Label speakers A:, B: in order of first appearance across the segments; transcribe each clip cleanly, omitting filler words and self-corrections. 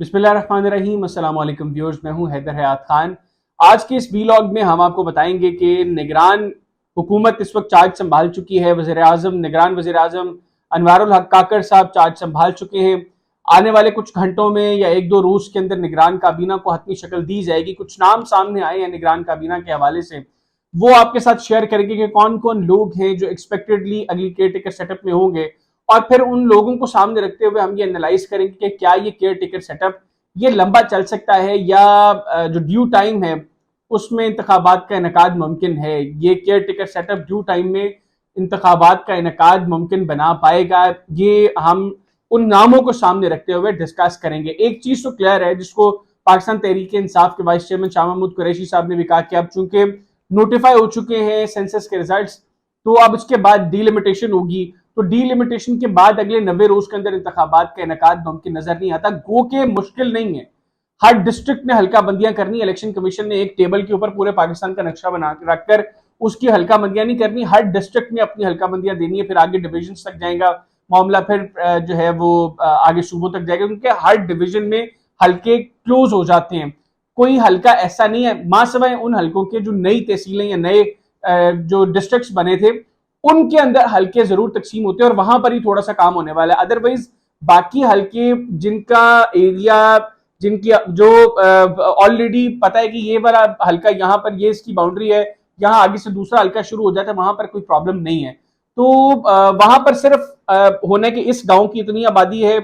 A: बिस्मिल्लाहिर्रहमानिर्रहीम। अस्सलाम वालेकुम व्यूअर्स, मैं हूं हैदर हयात खान। आज के इस वीलॉग में हम आपको बताएंगे कि निगरान हुकूमत इस वक्त चार्ज संभाल चुकी है। निगरान वज़ीर आज़म अनवारुल हक काकड़ साहब चार्ज संभाल चुके हैं। आने वाले कुछ घंटों में या एक दो रोज के अंदर निगरान काबीना को हतमी शक्ल दी जाएगी। कुछ नाम सामने आए हैं निगरान काबीना के हवाले से, वो आपके साथ शेयर करेंगे कि कौन कौन लोग हैं जो एक्सपेक्टेडली अगली केयर टेकर सेटअप में होंगे, और फिर उन लोगों को सामने रखते हुए हम ये एनालाइज करेंगे कि क्या ये केयर टेकर सेटअप ये लंबा चल सकता है या जो ड्यू टाइम है उसमें इंतखाबात का इनकाद मुमकिन है। ये care taker setup due time में इंतखाबात का इनकाद मुमकिन बना पाएगा। ये हम उन नामों को सामने रखते हुए डिस्कस करेंगे। एक चीज तो क्लियर है, जिसको पाकिस्तान तहरीक इंसाफ के वाइस चेयरमैन शाह महमूद कुरैशी साहब ने भी कहा कि अब चूंकि नोटिफाई हो चुके हैं सेंसस के रिजल्ट्स, तो अब इसके बाद डीलिमिटेशन होगी। तो डीलिमिटेशन के बाद अगले 90 रोज के अंदर इंतखाबात का इनकाद मुमकिन नजर नहीं आता। गो के मुश्किल नहीं है, हर डिस्ट्रिक्ट में हल्का बंदियां करनी। इलेक्शन कमीशन ने एक टेबल के ऊपर पूरे पाकिस्तान का नक्शा बना रखकर उसकी हल्का बंदियां नहीं करनी, हर डिस्ट्रिक्ट में अपनी हल्का बंदियां देनी है। फिर आगे डिवीजन तक जाएगा मामला, फिर जो है वो आगे सूबों तक जाएगा, क्योंकि हर डिवीजन में हल्के क्लोज हो जाते हैं। कोई हल्का ऐसा नहीं है मासवाए उन हल्कों के जो नई तहसीलें या नए जो डिस्ट्रिक्ट्स बने थे उनके अंदर हल्के जरूर तकसीम होते हैं और वहां पर ही थोड़ा सा काम होने वाला है। अदरवाइज बाकी हल्के जिनका एरिया, जिनकी जो ऑलरेडी पता है कि ये वाला हल्का यहाँ पर ये इसकी बाउंड्री है, यहाँ आगे से दूसरा हल्का शुरू हो जाता है, वहां पर कोई प्रॉब्लम नहीं है। तो वहां पर सिर्फ होना कि इस गांव की इतनी आबादी है,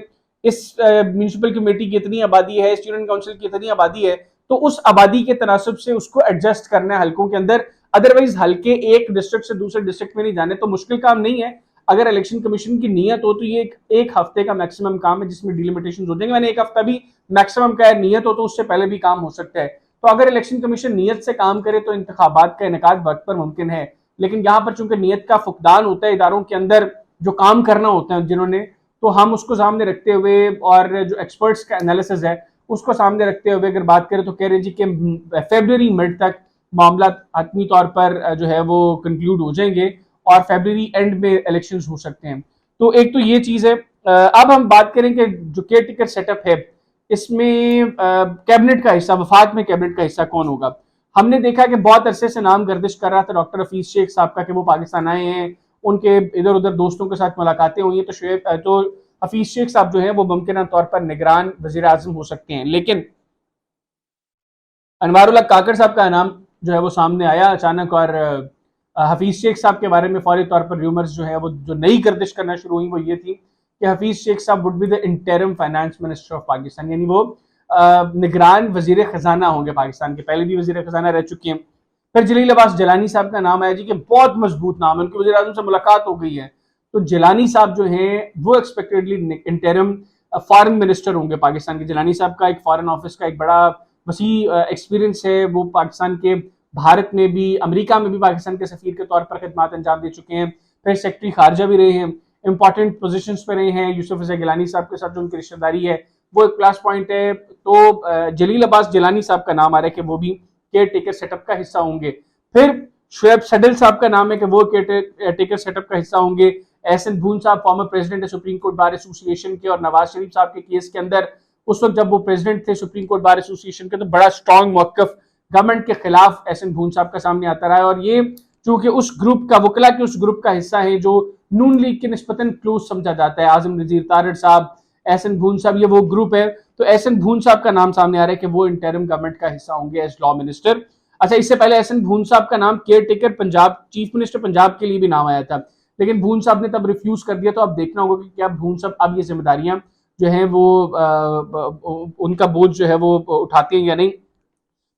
A: इस म्यूनिसिपल कमेटी की इतनी आबादी है, स्टूडेंट काउंसिल की इतनी आबादी है, तो उस आबादी के तनासब से उसको एडजस्ट करना है हल्कों के अंदर। अदरवाइज हल्के एक डिस्ट्रिक्ट से दूसरे डिस्ट्रिक्ट में नहीं जाने तो मुश्किल काम नहीं है। अगर इलेक्शन कमीशन की नीयत हो तो ये एक हफ्ते का मैक्सिमम काम है जिसमें डिलिमिटेशन हो जाएंगे। मैंने एक हफ्ता भी मैक्सिमम का है, नियत हो तो उससे पहले भी काम हो सकता है। तो अगर इलेक्शन कमीशन नियत से काम करे तो इंतखाबात का इनकाद वक्त पर मुमकिन है। लेकिन यहाँ पर चूंकि नियत का फुकदान होता है इदारों के अंदर जो काम करना होता है जिन्होंने, तो हम उसको सामने रखते हुए और जो एक्सपर्ट्स का एनालिसिस है उसको सामने रखते हुए अगर बात करें तो कह रहे जी कि फरवरी मिड तक मामला हतमी तौर पर जो है वो कंक्लूड हो जाएंगे और फरवरी एंड में इलेक्शंस हो सकते हैं। तो एक तो ये चीज है। अब हम बात करें कि जो केयर टेकर सेटअप है इसमें कैबिनेट का हिस्सा, वफाक में कैबिनेट का हिस्सा कौन होगा। हमने देखा कि बहुत अरसे से नाम गर्दिश कर रहा था डॉक्टर हफीज शेख साहब का कि वो पाकिस्तान आए हैं, उनके इधर उधर दोस्तों के साथ मुलाकातें हुई हैं, तो हफीज शेख साहब जो है वो मुमकिन तौर पर निगरान वजीर आजम हो सकते हैं। लेकिन अनवारुल हक काकड़ साहब का नाम जो है वो सामने आया अचानक, और हफीज शेख साहब के बारे में फौरी तौर पर रूमर्स जो है वो जो नई गर्दिश करना शुरू हुई वो ये थी कि हफीज शेख साहब would be the interim finance minister of Pakistan, यानी वो निगरान वजीर खजाना होंगे पाकिस्तान के। पहले भी वजीर खजाना रह चुके हैं। फिर जलील अब्बास जिलानी साहब का नाम आया जी कि बहुत मजबूत नाम है, उनकी वजीर आजम से मुलाकात हो गई है। तो जिलानी साहब जो हैं वो एक्सपेक्टेडली इंटरिम फॉरेन मिनिस्टर होंगे पाकिस्तान के। जिलानी साहब का एक फॉरेन ऑफिस का एक बड़ा वसी एक्सपीरियंस है, वो पाकिस्तान के भारत में भी अमेरिका में भी पाकिस्तान के सफीर के तौर पर खिदमत अंजाम दे चुके हैं। फिर सेक्रेटरी खारजा भी रहे हैं, इंपॉर्टेंट पोजीशंस पे रहे हैं। यूसुफ रज़ा गिलानी साहब के साथ जो उनकी रिश्तेदारी है वो एक प्लस पॉइंट है। तो जलील अब्बास जिलानी साहब का नाम आ रहा है कि वो भी केयर टेकर सेटअप का हिस्सा होंगे। फिर शुएब सडल साहब का नाम है कि वो केयर टेकर सेटअप का हिस्सा होंगे। एहसन भून साहब फॉर्मर प्रेसिडेंट है सुप्रीम कोर्ट बार एसोसिएशन के, और नवाज शरीफ साहब के केस के अंदर उस वक्त जब वो प्रेसिडेंट थे सुप्रीम कोर्ट बार एसोसिएशन के, तो बड़ा स्ट्रॉन्ग मौक़िफ़ गवर्नमेंट के खिलाफ एहसन भून साहब का सामने आता रहा है। और ये चूंकि उस ग्रुप का वकला के उस ग्रुप का हिस्सा है जो नून लीग के निस्बतन क्लोज समझा जाता है, आजम नजीर तारड़ साहब, एहसन भून साहब, ये वो ग्रुप है। तो एहसन भून साहब का नाम सामने आ रहा है कि वो इंटरिम गवर्नमेंट का हिस्सा होंगे एज लॉ मिनिस्टर। अच्छा, इससे पहले एहसन भून साहब का नाम care taker Punjab, chief minister Punjab के लिए भी नाम आया था, लेकिन भून साहब ने तब रिफ्यूज कर दिया। तो अब देखना होगा कि क्या भून साहब अब ये जिम्मेदारियां जो है वो उनका बोझ जो है वो उठाते हैं या नहीं।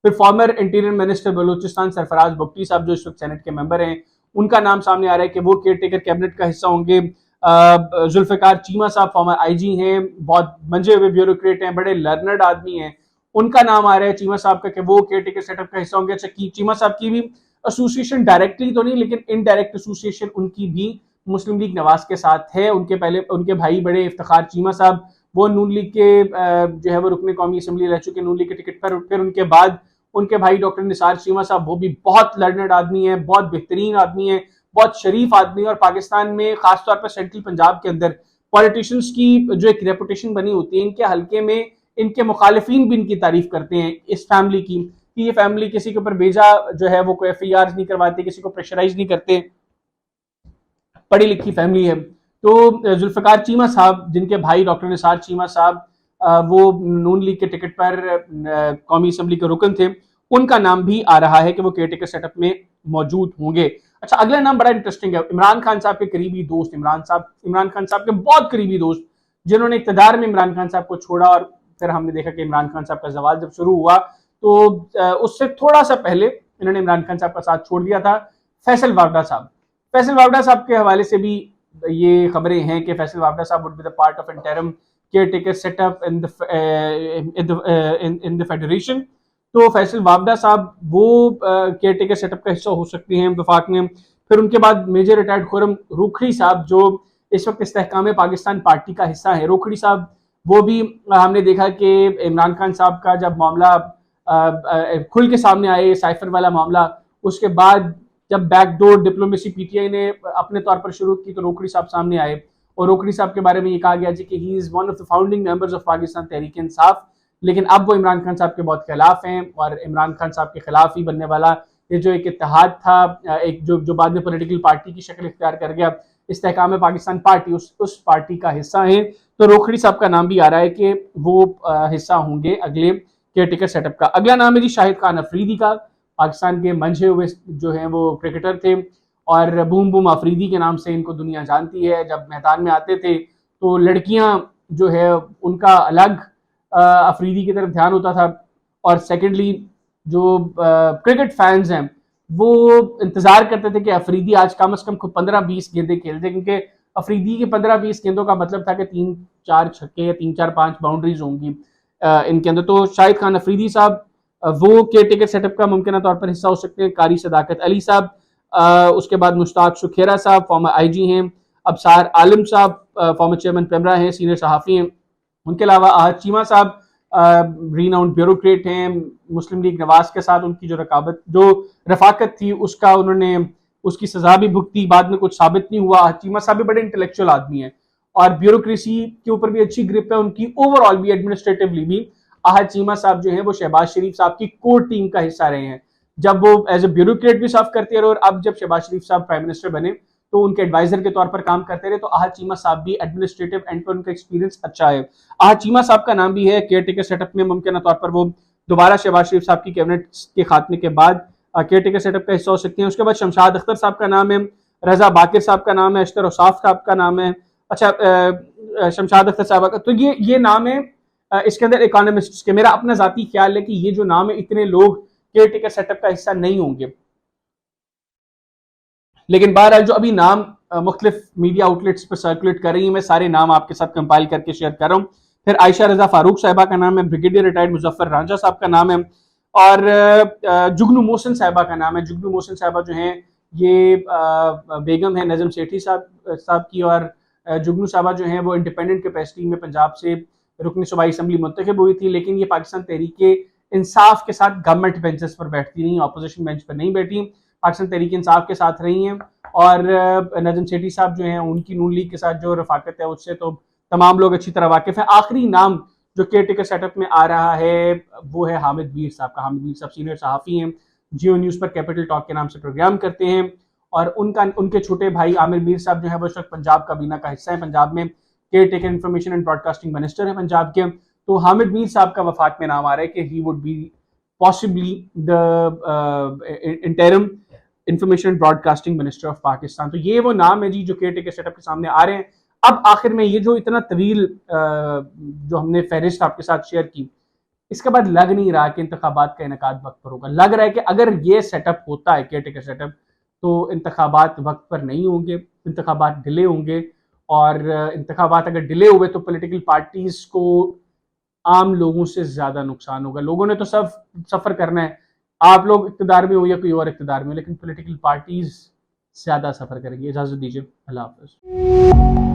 A: फिर farmer interior minister Balochistan Sarfaraz Bugti साहब जो इस वक्त सेनेट के मेंबर हैं, उनका नाम सामने आ रहा है कि वो केयर टेकर कैबिनेट का हिस्सा होंगे। जुल्फिकार चीमा साहब फॉर्मर आईजी हैं, बहुत मंजे हुए ब्यूरोक्रेट हैं, बड़े लर्नर्ड आदमी हैं, उनका नाम आ रहा है चीमा साहब का कि वो केयर टेकर सेटअप का हिस्सा होंगे। अच्छा, चीमा साहब की भी एसोसिएशन डायरेक्टली तो नहीं लेकिन इनडायरेक्ट एसोसिएशन उनकी भी मुस्लिम लीग नवाज के साथ है। उनके भाई बड़े इफ्तिखार चीमा साहब वो नून लीग के जो है वो रुकने कौमी असम्बली रह चुके नून लीग के टिकट पर। फिर उनके बाद उनके भाई डॉक्टर निसार चीमा साहब, वो भी बहुत लर्नर्ड आदमी है, बहुत बेहतरीन आदमी है, बहुत शरीफ आदमी है, और पाकिस्तान में खासतौर पर सेंट्रल पंजाब के अंदर पॉलिटिशियंस की जो एक रेपुटेशन बनी होती है, इनके हल्के में ان کے مخالفین بھی ان کی تعریف کرتے ہیں اس فیملی کی کہ یہ فیملی کسی کے اوپر بیجا جو ہے وہ کوئی ایف آئی آر نہیں کرواتے, کسی کو پریشرائز نہیں کرتے, پڑھی لکھی فیملی ہے. تو ذوالفقار چیمہ صاحب جن کے بھائی ڈاکٹر نثار چیمہ صاحب وہ نون لیگ کے ٹکٹ پر قومی اسمبلی کے رکن تھے, ان کا نام بھی آ رہا ہے کہ وہ کیئر ٹیکر سیٹ اپ میں موجود ہوں گے. اچھا, اگلا نام بڑا انٹرسٹنگ ہے. عمران خان صاحب کے قریبی دوست, عمران خان صاحب کے بہت قریبی دوست, جنہوں نے اقتدار میں عمران خان صاحب کو چھوڑا, اور پھر ہم نے دیکھا کہ عمران خان صاحب کا زوال جب شروع ہوا تو اس سے تھوڑا سا پہلے انہوں نے عمران خان صاحب کا ساتھ چھوڑ دیا تھا. فیصل وافڈا صاحب کے حوالے سے بھی یہ خبریں ہیں کہ فیصل وافڈا صاحب would be the part of interim caretaker set up in the federation. تو فیصل وافڈا صاحب وہ کیئر ٹیکر سیٹ اپ کا حصہ ہو سکتے ہیں وفاق میں. پھر ان کے بعد میجر ریٹائرڈ خرم روکھڑی صاحب جو اس وقت استحکام پاکستان پارٹی کا حصہ ہیں. روکھڑی صاحب وہ بھی ہم نے دیکھا کہ عمران خان صاحب کا جب معاملہ کھل کے سامنے آئے, سائفر والا معاملہ, اس کے بعد جب back door diplomacy P T I نے اپنے طور پر شروع کی تو روکھڑی صاحب سامنے آئے, اور روکھڑی صاحب کے بارے میں یہ کہا گیا کہ he is one of the founding members of Pakistan Tehreek Insaf. لیکن اب وہ عمران خان صاحب کے بہت خلاف ہیں, اور عمران خان صاحب کے خلاف ہی بننے والا یہ جو ایک اتحاد تھا, ایک جو بعد میں پولیٹیکل پارٹی کی شکل اختیار کر گیا, استحکام پاکستان پارٹی, اس پارٹی کا حصہ ہیں. تو روکھڑی صاحب کا نام بھی آ رہا ہے کہ وہ حصہ ہوں گے اگلے کیئر ٹیکر سیٹ اپ کا. اگلا نام ہے جی شاہد خان افریدی کا. پاکستان کے منجھے ہوئے جو ہیں وہ کرکٹر تھے, اور بوم بوم افریدی کے نام سے ان کو دنیا جانتی ہے. جب میدان میں آتے تھے تو لڑکیاں جو ہے ان کا الگ افریدی کی طرف دھیان ہوتا تھا, اور سیکنڈلی جو کرکٹ فینز ہیں وہ انتظار کرتے تھے کہ افریدی آج کم از کم 15-20 گیندیں کھیلتے, کیونکہ افریدی کے 15-20 گیندوں کا مطلب تھا کہ 3-4 چھکے یا 3-4-5 باؤنڈریز ہوں گی ان کے اندر. تو شاہد خان افریدی صاحب وہ کیئر ٹیکر سیٹ اپ کا ممکنہ طور پر حصہ ہو سکتے ہیں. قاری صداقت علی صاحب, اس کے بعد مشتاق شکھیرہ صاحب فارمر آئی جی ہیں. ابصار عالم صاحب فارمر چیئرمین پیمرا ہیں, سینئر صحافی ہیں. ان کے علاوہ احد چیمہ صاحب ریناؤنڈ بیوروکریٹ ہیں. مسلم لیگ نواز کے ساتھ ان کی جو رفاقت تھی اس کا انہوں نے اس کی سزا بھی بھگتی, بعد میں کچھ ثابت نہیں ہوا. احد چیمہ صاحب بھی بڑے انٹلیکچوئل آدمی ہیں, اور بیوروکریسی کے اوپر بھی اچھی گرپ ہے ان کی. اوور آل بھی ایڈمنسٹریٹولی بھی احد چیمہ صاحب جو ہیں وہ شہباز شریف صاحب کی کور ٹیم کا حصہ رہے ہیں. جب وہ ایز اے بیوروکریٹ بھی سرو کرتے رہے, اور اب جب شہباز شریف صاحب پرائم منسٹر بنے تو ان کے ایڈوائزر کے طور پر کام کرتے رہے. تو احد چیمہ صاحب بھی ایڈمنسٹریٹو اینڈ پر ان کا ایکسپیرینس اچھا ہے. احد چیمہ صاحب کا نام بھی ہے کیئر ٹیکر سیٹ اپ میں, ممکنہ طور پر وہ دوبارہ شہباز شریف صاحب کی کیبنٹ کے خاتمے کے بعد کیئر ٹیکر سیٹ اپ کا حصہ ہو سکتے ہیں. اس کے بعد شمشاد اختر صاحب کا نام ہے, رضا باقر صاحب کا نام ہے, اشتر اوصاف صاحب کا نام ہے. اچھا, شمشاد اختر صاحب کا تو یہ نام ہے اس کے اندر اکانومسٹ کے. میرا اپنا ذاتی خیال ہے کہ یہ جو نام ہے اتنے لوگ کیئر ٹیکر سیٹ اپ کا حصہ نہیں ہوں گے. لیکن بہرحال جو ابھی نام مختلف میڈیا آؤٹلیٹس پر سرکولیٹ کر رہی ہیں, میں سارے نام آپ کے ساتھ کمپائل کر کے شیئر کر رہا ہوں. پھر عائشہ رضا فاروق صاحبہ کا نام ہے, بریگیڈیئر ریٹائرڈ مظفر رانجھا صاحب کا نام ہے, اور جگنو محسن صاحبہ کا نام ہے. جگنو محسن صاحبہ جو ہیں یہ بیگم ہیں نظم سیٹھی صاحب کی, اور جگنو صاحبہ جو ہیں وہ انڈیپینڈنٹ کیپیسٹی میں پنجاب سے رکن صوبائی اسمبلی منتخب ہوئی تھی, لیکن یہ پاکستان تحریک انصاف کے ساتھ گورنمنٹ بینچز پر بیٹھتی رہی, اپوزیشن بینچ پر نہیں بیٹھی, پاکستان تحریک انصاف کے ساتھ رہی ہیں. اور نظم سیٹھی صاحب جو ہیں ان کی نون لیگ کے ساتھ جو رفاقت ہے اس سے تو تمام لوگ اچھی طرح واقف ہیں. آخری نام جو کیئر ٹیکر سیٹ اپ میں آ رہا ہے وہ ہے حامد میر صاحب کا. حامد میر صاحب سینئر صحافی ہیں, جیو نیوز پر کیپٹل ٹاک کے نام سے پروگرام کرتے ہیں, اور ان کے چھوٹے بھائی عامر میر صاحب جو ہے وہ اس وقت پنجاب کابینہ کا حصہ ہیں, پنجاب میں caretaker information and broadcasting minister ہیں پنجاب کے. تو حامد میر صاحب کا وفاق میں نام آ رہا ہے کہ he would be possibly the interim information broadcasting minister of Pakistan. تو یہ وہ نام ہے جی جو کیئر ٹیکر سیٹ اپ کے سامنے آ رہے ہیں. اب آخر میں یہ جو اتنا طویل جو ہم نے فہرست آپ کے ساتھ شیئر کی, اس کے بعد لگ نہیں رہا کہ انتخابات کا انعقاد وقت پر ہوگا. لگ رہا ہے کہ اگر یہ سیٹ اپ ہوتا ہے کیئر ٹیکر سیٹ اپ تو انتخابات وقت پر نہیں ہوں گے, انتخابات ڈیلے ہوں گے, اور انتخابات اگر ڈیلے ہوئے تو پولیٹیکل پارٹیز کو عام لوگوں سے زیادہ نقصان ہوگا. لوگوں نے تو سب سفر کرنا ہے, آپ لوگ اقتدار میں ہو یا کوئی اور اقتدار میں, لیکن پولیٹیکل پارٹیز زیادہ سفر کریں گے. اجازت دیجیے, اللہ حافظ.